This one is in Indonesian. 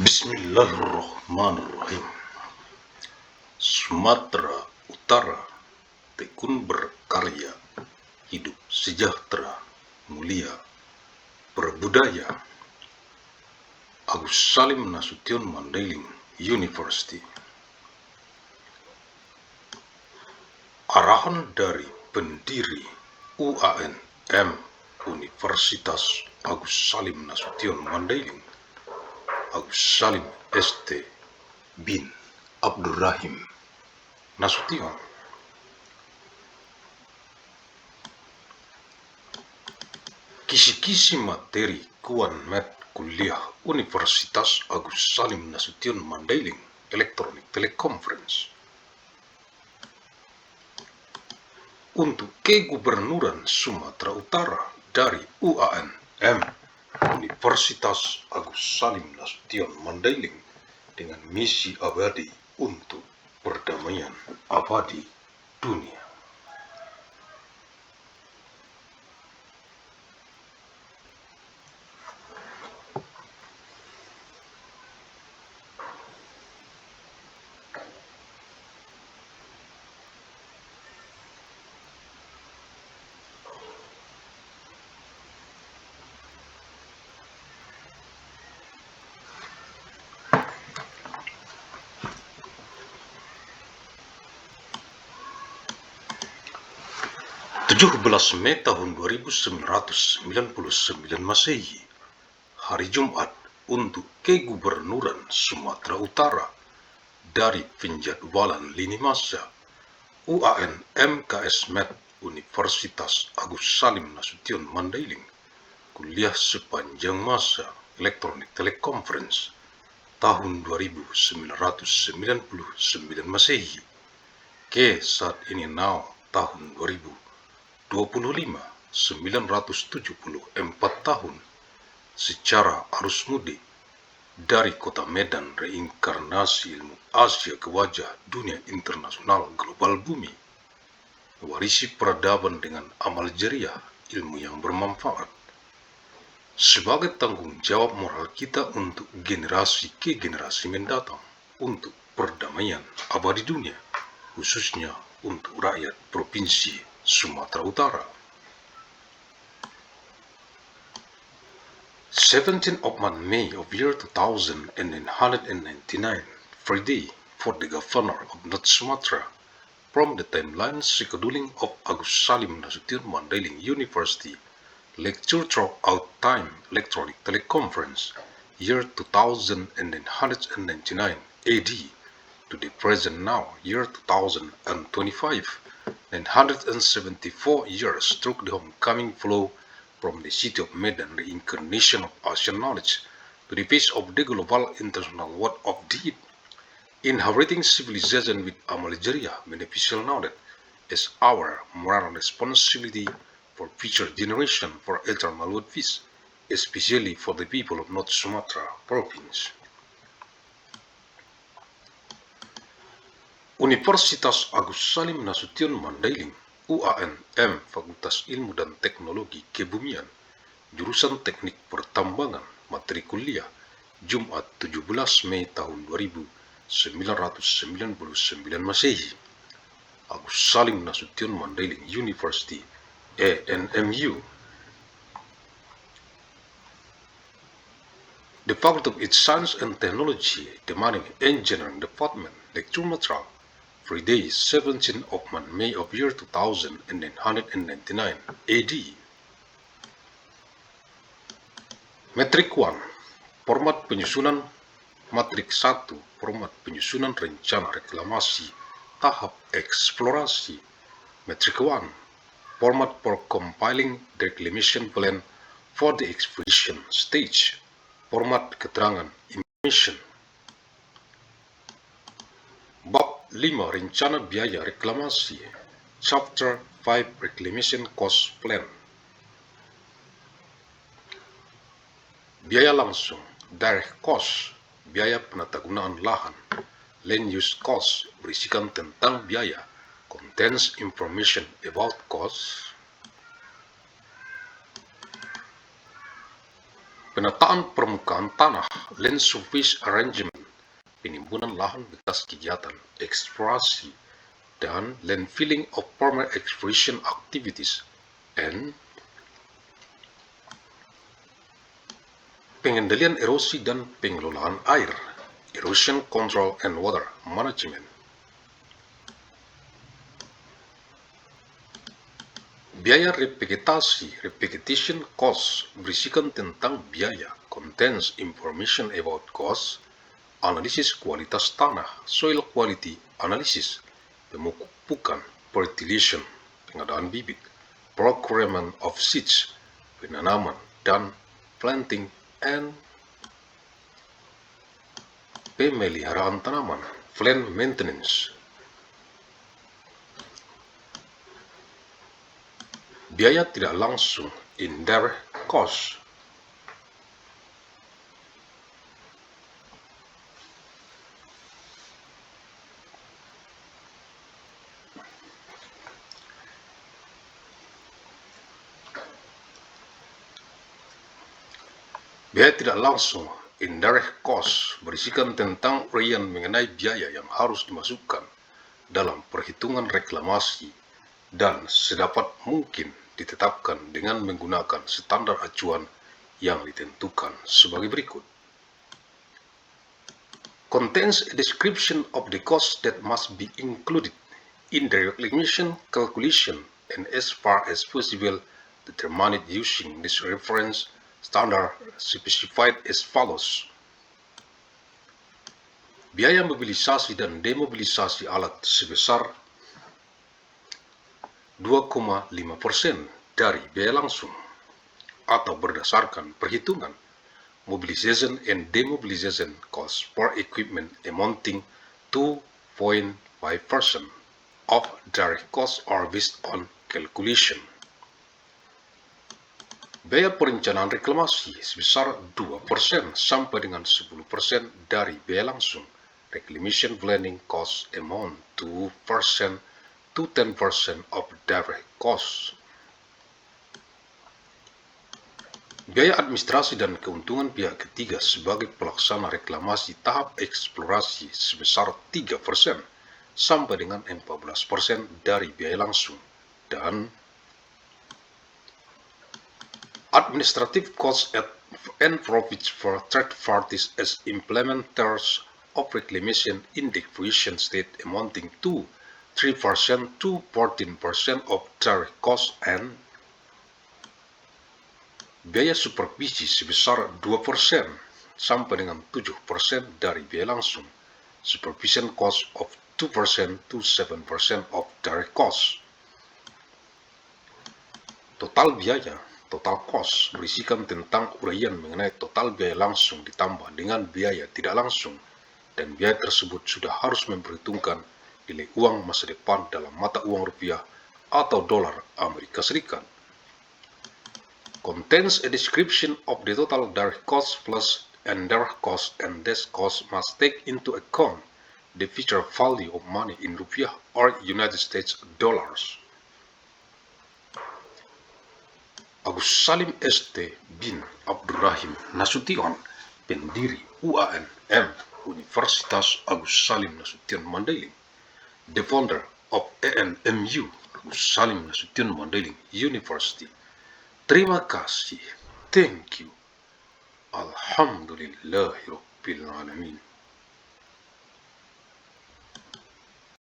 Bismillahirrahmanirrahim. Sumatera Utara tekun berkarya, hidup sejahtera, mulia, berbudaya. Agus Salim Nasution Mandailing University. Arahan dari pendiri UAN-M Universitas Agus Salim Nasution Mandailing, Agus Salim ST bin Abdurrahim Nasution. Kisi-kisi materi Kuan Met Kuliah Universitas Agus Salim Nasution Mandailing Electronic Teleconference. Untuk Kegubernuran Sumatera Utara dari UAN-M Universitas Agus Salim Nasution Mandailing dengan misi abadi untuk perdamaian abadi dunia. Mei tahun 2999 Masehi, hari Jumat, untuk Kegubernuran Sumatera Utara dari penjadwalan lini masa UAN MKS Met Universitas Agus Salim Nasution Mandailing kuliah sepanjang masa Electronic Teleconference tahun 2999 Masehi ke saat ini tahun 974 tahun secara arus mudik dari kota Medan reinkarnasi ilmu Asia ke wajah dunia internasional global bumi, warisi peradaban dengan amal jariah ilmu yang bermanfaat sebagai tanggung jawab moral kita untuk generasi ke generasi mendatang untuk perdamaian abadi dunia, khususnya untuk rakyat Provinsi Sumatera Utara. 17th of May of year 2999, Friday, for the Governor of North Sumatra, from the timeline scheduling of Agus Salim Nasution Mandailing University, lecture throughout time electronic teleconference, year 2999 AD, to the present now, year 2025, 974 years through the homecoming flow from the city of Medan, reincarnation of Asian knowledge, to the face of the global international world of deed, inheriting civilization with amal jariah beneficial knowledge as our moral responsibility for future generation for eternal world peace, especially for the people of North Sumatra Province. Universitas Agus Salim Nasution Mandailing UAN-M Fakultas Ilmu dan Teknologi Kebumian, jurusan Teknik Pertambangan, materi kuliah, Jumat 17 Mei tahun 2999 Masehi, Agus Salim Nasution Mandailing University, ANMU. The Faculty of Science and Technology, the Mining Engineering Department, lecture material, Friday, 17th of May of year 2999 AD. Metrik 1, format penyusunan. Matrik 1, format penyusunan rencana reklamasi tahap eksplorasi. Metrik 1, format for compiling the reclamation plan for the exploration stage. Format keterangan information. Bab 5, rencana biaya reklamasi. Chapter 5, reclamation cost plan. Biaya langsung, direct cost, biaya penatagunaan lahan. Land use cost, berisikan tentang biaya, contains information about costs. penataan permukaan tanah, land surface arrangement, penimbunan lahan bekas kegiatan eksplorasi, dan landfilling of former exploration activities, and pengendalian erosi dan pengelolaan air, erosion control and water management. Biaya revegetasi, revegetation cost, berisikan tentang biaya, contains information about cost, analisis kualitas tanah, soil quality analysis, pemupukan, fertilization, pengadaan bibit, procurement of seeds, penanaman dan planting, and pemeliharaan tanaman, plant maintenance. Biaya tidak langsung, indirect cost. Biaya tidak langsung, indirect cost, berisikan tentang uraian mengenai biaya yang harus dimasukkan dalam perhitungan reklamasi dan sedapat mungkin ditetapkan dengan menggunakan standar acuan yang ditentukan sebagai berikut. Contains a description of the costs that must be included in the reclamation calculation and as far as possible determined using this reference standard specified as follows. Biaya mobilisasi dan demobilisasi alat sebesar 2,5% dari biaya langsung atau berdasarkan perhitungan mobilization and demobilization cost for equipment amounting to 2.5% of direct costs are based on calculation. Biaya perencanaan reklamasi sebesar 2% sampai dengan 10% dari biaya langsung. Reclamation planning costs amount to 2% to 10% of direct costs. Biaya administrasi dan keuntungan pihak ketiga sebagai pelaksana reklamasi tahap eksplorasi sebesar 3% sampai dengan 14% dari biaya langsung, dan administrative costs and profits for third parties as implementers of reclamation in the fruition state amounting to 3% to 14% of direct costs, and biaya supervisi sebesar 2% sampai dengan 7% dari biaya langsung. Supervision cost of 2% to 7% of direct costs. Total biaya, total cost, berisikan tentang uraian mengenai total biaya langsung ditambah dengan biaya tidak langsung, dan biaya tersebut sudah harus memperhitungkan nilai uang masa depan dalam mata uang rupiah atau dolar Amerika Serikat. Contains a description of the total direct costs plus indirect costs, and this cost must take into account the future value of money in rupiah or United States dollars. Agus Salim St. bin Abdurrahim Nasution, pendiri UANM, Universitas Agus Salim Nasution Mandailing, the founder of ANMU, Agus Salim Nasution Mandailing University. Terima kasih. Thank you. Alhamdulillahirabbil alamin.